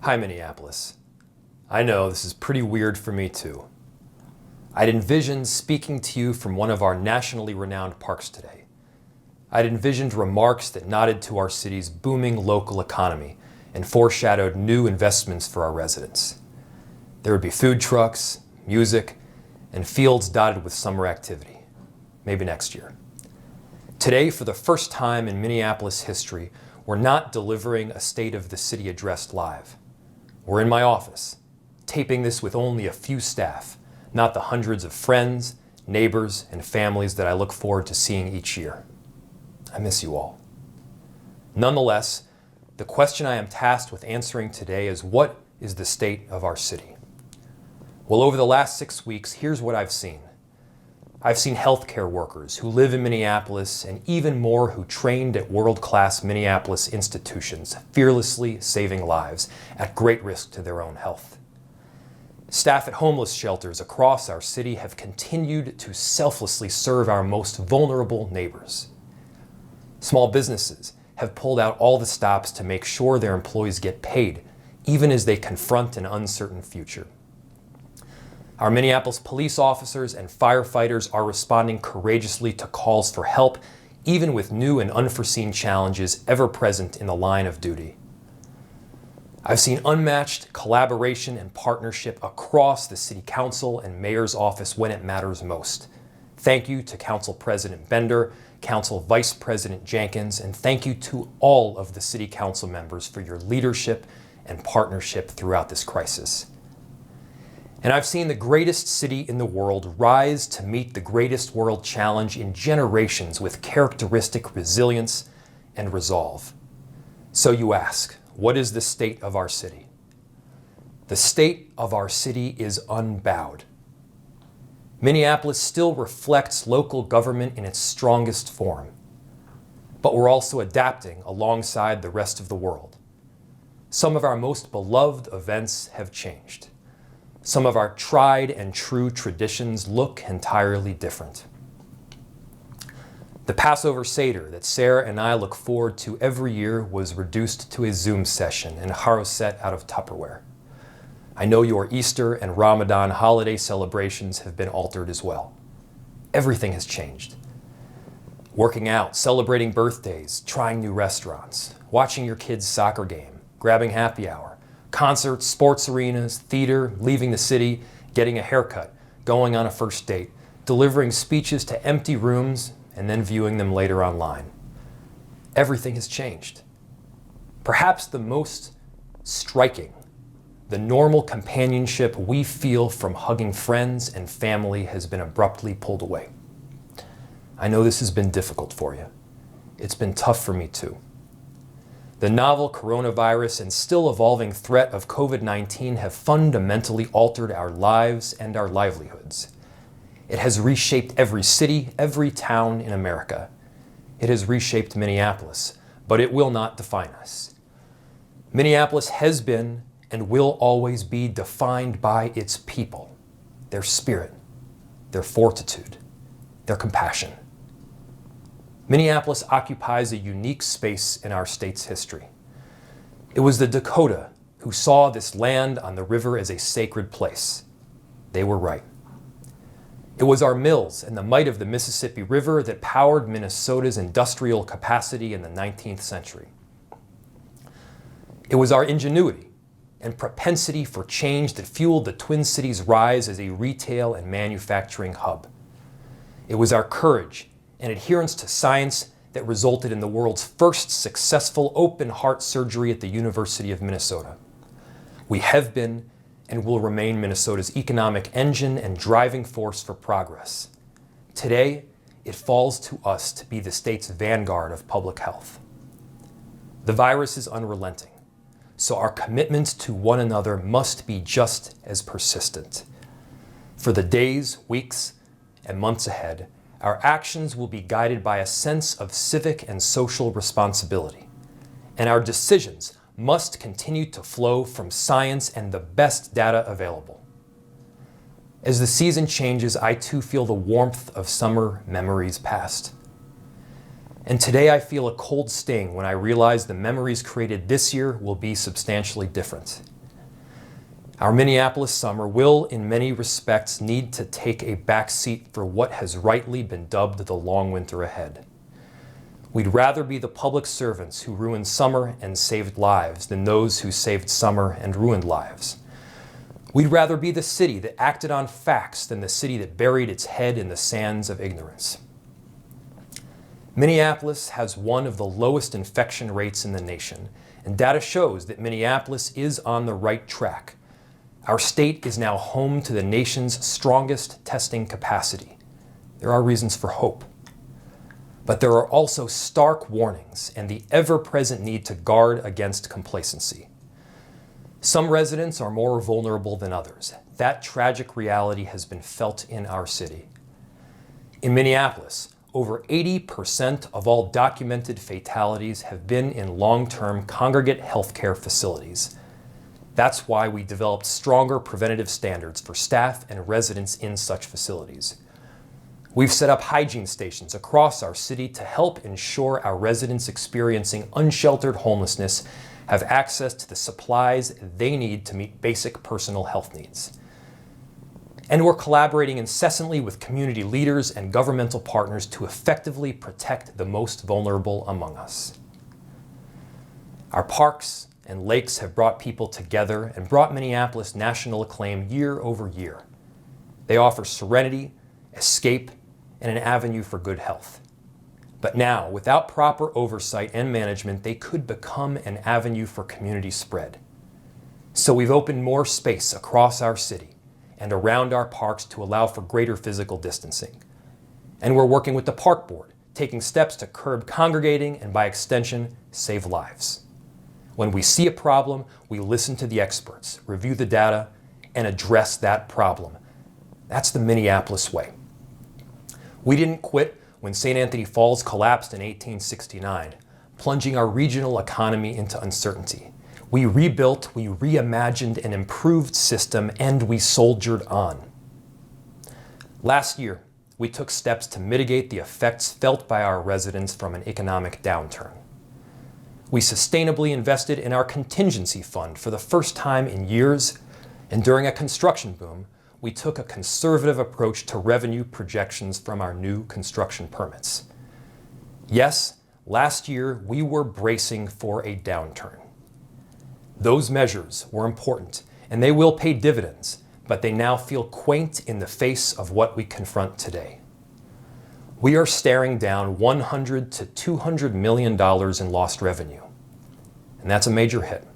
Hi, Minneapolis. I know this is pretty weird for me too. I'd envisioned speaking to you from one of our nationally renowned parks today. I'd envisioned remarks that nodded to our city's booming local economy and foreshadowed new investments for our residents. There would be food trucks, music, and fields dotted with summer activity. Maybe next year. Today, for the first time in Minneapolis history, we're not delivering a State of the City address live. We're in my office, taping this with only a few staff, not the hundreds of friends, neighbors, and families that I look forward to seeing each year. I miss you all. Nonetheless, the question I am tasked with answering today is, what is the state of our city? Well, over the last 6 weeks, here's what I've seen. I've seen healthcare workers who live in Minneapolis and even more who trained at world-class Minneapolis institutions, fearlessly saving lives at great risk to their own health. Staff at homeless shelters across our city have continued to selflessly serve our most vulnerable neighbors. Small businesses have pulled out all the stops to make sure their employees get paid, even as they confront an uncertain future. Our Minneapolis police officers and firefighters are responding courageously to calls for help, even with new and unforeseen challenges ever present in the line of duty. I've seen unmatched collaboration and partnership across the City Council and Mayor's office when it matters most. Thank you to Council President Bender, Council Vice President Jenkins, and thank you to all of the City Council members for your leadership and partnership throughout this crisis. And I've seen the greatest city in the world rise to meet the greatest world challenge in generations with characteristic resilience and resolve. So you ask, what is the state of our city? The state of our city is unbowed. Minneapolis still reflects local government in its strongest form, but we're also adapting alongside the rest of the world. Some of our most beloved events have changed. Some of our tried and true traditions look entirely different. The Passover Seder that Sarah and I look forward to every year was reduced to a Zoom session and haroset out of Tupperware. I know your Easter and Ramadan holiday celebrations have been altered as well. Everything has changed. Working out, celebrating birthdays, trying new restaurants, watching your kids' soccer game, grabbing happy hour, concerts, sports arenas, theater, leaving the city, getting a haircut, going on a first date, delivering speeches to empty rooms, and then viewing them later online. Everything has changed. Perhaps the most striking, the normal companionship we feel from hugging friends and family has been abruptly pulled away. I know this has been difficult for you. It's been tough for me too. The novel coronavirus and still evolving threat of COVID-19 have fundamentally altered our lives and our livelihoods. It has reshaped every city, every town in America. It has reshaped Minneapolis, but it will not define us. Minneapolis has been and will always be defined by its people, their spirit, their fortitude, their compassion. Minneapolis occupies a unique space in our state's history. It was the Dakota who saw this land on the river as a sacred place. They were right. It was our mills and the might of the Mississippi River that powered Minnesota's industrial capacity in the 19th century. It was our ingenuity and propensity for change that fueled the Twin Cities' rise as a retail and manufacturing hub. It was our courage and adherence to science that resulted in the world's first successful open-heart surgery at the University of Minnesota. We have been and will remain Minnesota's economic engine and driving force for progress. Today, it falls to us to be the state's vanguard of public health. The virus is unrelenting, so our commitment to one another must be just as persistent. For the days, weeks, and months ahead, our actions will be guided by a sense of civic and social responsibility, and our decisions must continue to flow from science and the best data available. As the season changes, I too feel the warmth of summer memories past. And today I feel a cold sting when I realize the memories created this year will be substantially different. Our Minneapolis summer will, in many respects, need to take a back seat for what has rightly been dubbed the long winter ahead. We'd rather be the public servants who ruined summer and saved lives than those who saved summer and ruined lives. We'd rather be the city that acted on facts than the city that buried its head in the sands of ignorance. Minneapolis has one of the lowest infection rates in the nation, and data shows that Minneapolis is on the right track. Our state is now home to the nation's strongest testing capacity. There are reasons for hope. But there are also stark warnings and the ever-present need to guard against complacency. Some residents are more vulnerable than others. That tragic reality has been felt in our city. In Minneapolis, over 80% of all documented fatalities have been in long-term congregate healthcare facilities. That's why we developed stronger preventative standards for staff and residents in such facilities. We've set up hygiene stations across our city to help ensure our residents experiencing unsheltered homelessness have access to the supplies they need to meet basic personal health needs. And we're collaborating incessantly with community leaders and governmental partners to effectively protect the most vulnerable among us. Our parks and lakes have brought people together and brought Minneapolis national acclaim year over year. They offer serenity, escape, and an avenue for good health. But now, without proper oversight and management, they could become an avenue for community spread. So we've opened more space across our city and around our parks to allow for greater physical distancing. And we're working with the park board, taking steps to curb congregating and, by extension, save lives. When we see a problem, we listen to the experts, review the data, and address that problem. That's the Minneapolis way. We didn't quit when St. Anthony Falls collapsed in 1869, plunging our regional economy into uncertainty. We rebuilt, we reimagined an improved system, and we soldiered on. Last year, we took steps to mitigate the effects felt by our residents from an economic downturn. We sustainably invested in our contingency fund for the first time in years, and during a construction boom, we took a conservative approach to revenue projections from our new construction permits. Yes, last year we were bracing for a downturn. Those measures were important, and they will pay dividends, but they now feel quaint in the face of what we confront today. We are staring down $100 to $200 million in lost revenue, and that's a major hit.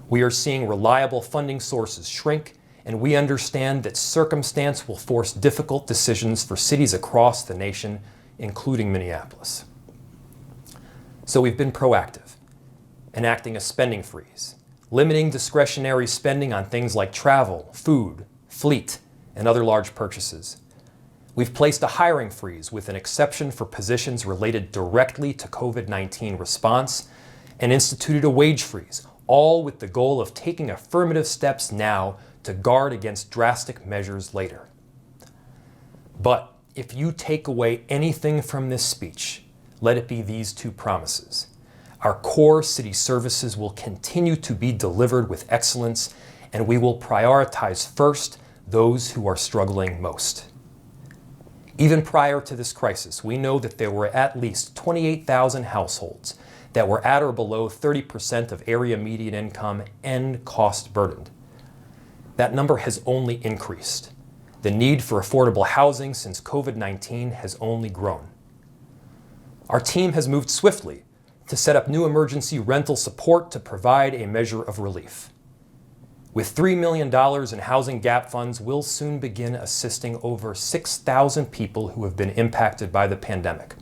We are seeing reliable funding sources shrink, and we understand that circumstance will force difficult decisions for cities across the nation, including Minneapolis. So we've been proactive, enacting a spending freeze, limiting discretionary spending on things like travel, food, fleet, and other large purchases. We've placed a hiring freeze with an exception for positions related directly to COVID-19 response and instituted a wage freeze, all with the goal of taking affirmative steps now to guard against drastic measures later. But if you take away anything from this speech, let it be these two promises. Our core city services will continue to be delivered with excellence, and we will prioritize first those who are struggling most. Even prior to this crisis, we know that there were at least 28,000 households that were at or below 30% of area median income and cost burdened. That number has only increased. The need for affordable housing since COVID-19 has only grown. Our team has moved swiftly to set up new emergency rental support to provide a measure of relief. With $3 million in housing gap funds, we'll soon begin assisting over 6,000 people who have been impacted by the pandemic.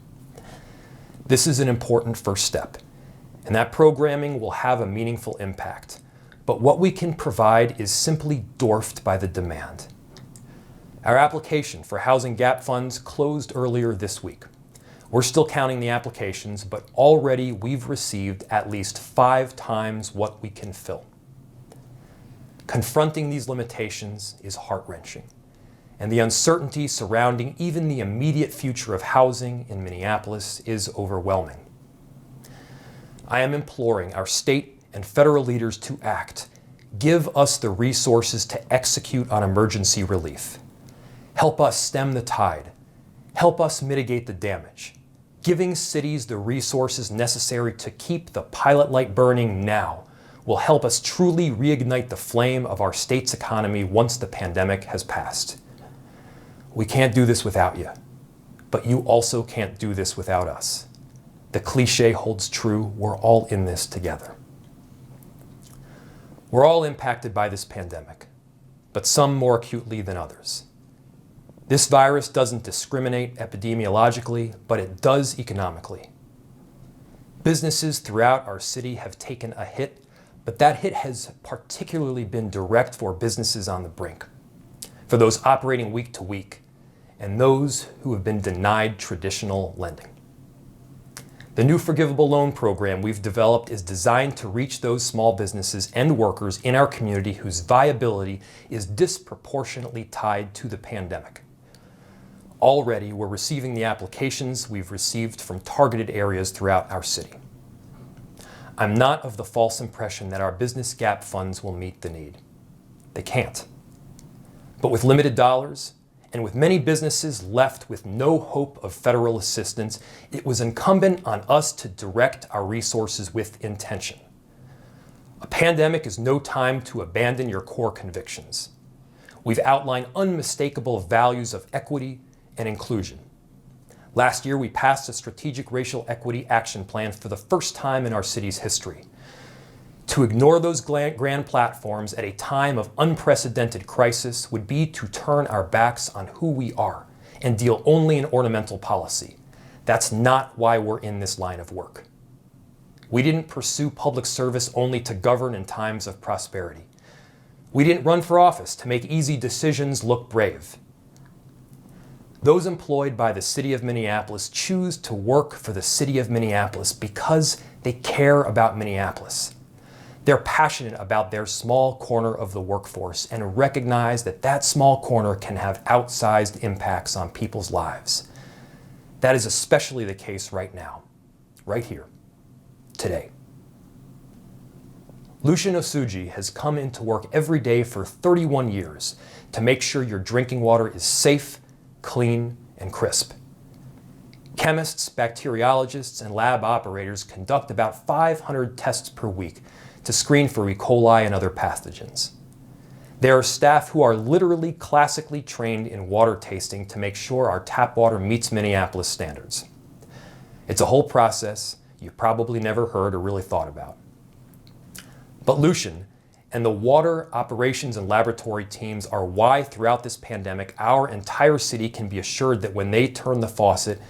This is an important first step, and that programming will have a meaningful impact. But what we can provide is simply dwarfed by the demand. Our application for housing gap funds closed earlier this week. We're still counting the applications, but already we've received at least 5 times what we can fill. Confronting these limitations is heart-wrenching, and the uncertainty surrounding even the immediate future of housing in Minneapolis is overwhelming. I am imploring our state and federal leaders to act, Give us the resources to execute on emergency relief. Help us stem the tide. Help us mitigate the damage. Giving cities the resources necessary to keep the pilot light burning now will help us truly reignite the flame of our state's economy once the pandemic has passed. We can't do this without you, but you also can't do this without us. The cliche holds true, we're all in this together. We're all impacted by this pandemic, but some more acutely than others. This virus doesn't discriminate epidemiologically, but it does economically. Businesses throughout our city have taken a hit, but that hit has particularly been direct for businesses on the brink, for those operating week to week, and those who have been denied traditional lending. The new forgivable loan program we've developed is designed to reach those small businesses and workers in our community whose viability is disproportionately tied to the pandemic. Already, we're receiving the applications we've received from targeted areas throughout our city. I'm not of the false impression that our business gap funds will meet the need. They can't. But with limited dollars, and with many businesses left with no hope of federal assistance, it was incumbent on us to direct our resources with intention. A pandemic is no time to abandon your core convictions. We've outlined unmistakable values of equity and inclusion. Last year, we passed a strategic racial equity action plan for the first time in our city's history. To ignore those grand platforms at a time of unprecedented crisis would be to turn our backs on who we are and deal only in ornamental policy. That's not why we're in this line of work. We didn't pursue public service only to govern in times of prosperity. We didn't run for office to make easy decisions look brave. Those employed by the city of Minneapolis choose to work for the city of Minneapolis because they care about Minneapolis. They're passionate about their small corner of the workforce and recognize that that small corner can have outsized impacts on people's lives. That is especially the case right now, right here, today. Lucian Osuji has come into work every day for 31 years to make sure your drinking water is safe, clean, and crisp. Chemists, bacteriologists, and lab operators conduct about 500 tests per week to screen for E. coli and other pathogens. There are staff who are literally classically trained in water tasting to make sure our tap water meets Minneapolis standards. It's a whole process you've probably never heard or really thought about. But Lucian and the water operations and laboratory teams are why throughout this pandemic, our entire city can be assured that when they turn the faucet,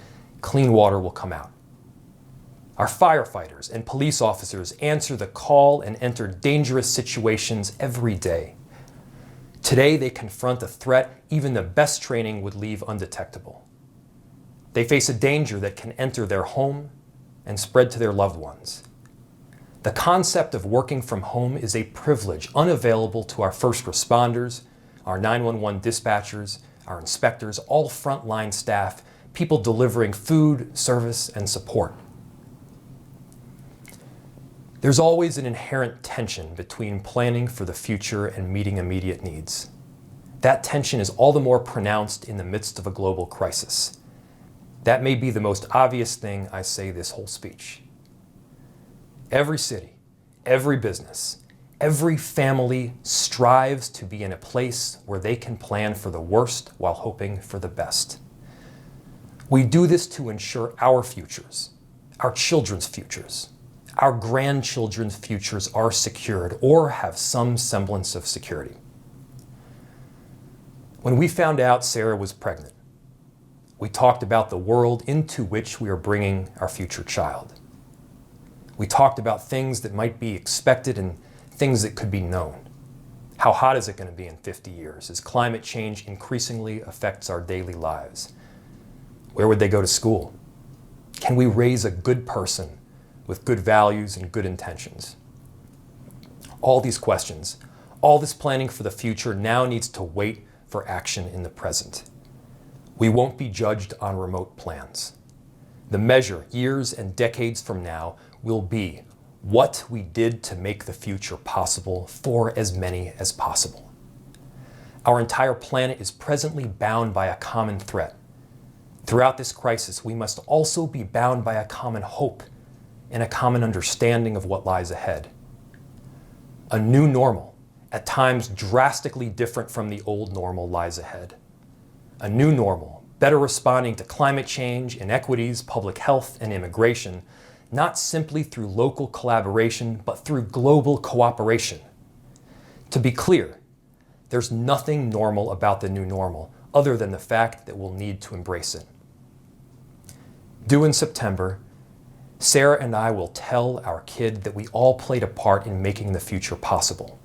clean water will come out. Our firefighters and police officers answer the call and enter dangerous situations every day. Today, they confront a threat even the best training would leave undetectable. They face a danger that can enter their home and spread to their loved ones. The concept of working from home is a privilege unavailable to our first responders, our 911 dispatchers, our inspectors, all frontline staff, people delivering food, service, and support. There's always an inherent tension between planning for the future and meeting immediate needs. That tension is all the more pronounced in the midst of a global crisis. That may be the most obvious thing I say this whole speech. Every city, every business, every family strives to be in a place where they can plan for the worst while hoping for the best. We do this to ensure our futures, our children's futures, our grandchildren's futures are secured or have some semblance of security. When we found out Sarah was pregnant, we talked about the world into which we are bringing our future child. We talked about things that might be expected and things that could be known. How hot is it going to be in 50 years as climate change increasingly affects our daily lives? Where would they go to school? Can we raise a good person with good values and good intentions? All these questions, all this planning for the future now needs to wait for action in the present. We won't be judged on remote plans. The measure, years and decades from now, will be what we did to make the future possible for as many as possible. Our entire planet is presently bound by a common threat. Throughout this crisis, we must also be bound by a common hope and a common understanding of what lies ahead. A new normal, at times drastically different from the old normal, lies ahead. A new normal, better responding to climate change, inequities, public health, and immigration, not simply through local collaboration, but through global cooperation. To be clear, there's nothing normal about the new normal other than the fact that we'll need to embrace it. Due in September, Sarah and I will tell our kid that we all played a part in making the future possible.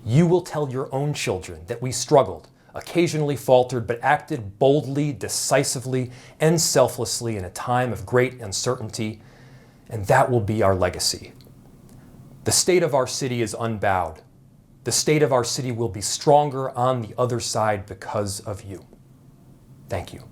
You will tell your own children that we struggled, occasionally faltered, but acted boldly, decisively, and selflessly in a time of great uncertainty, and that will be our legacy. The state of our city is unbowed. The state of our city will be stronger on the other side because of you. Thank you.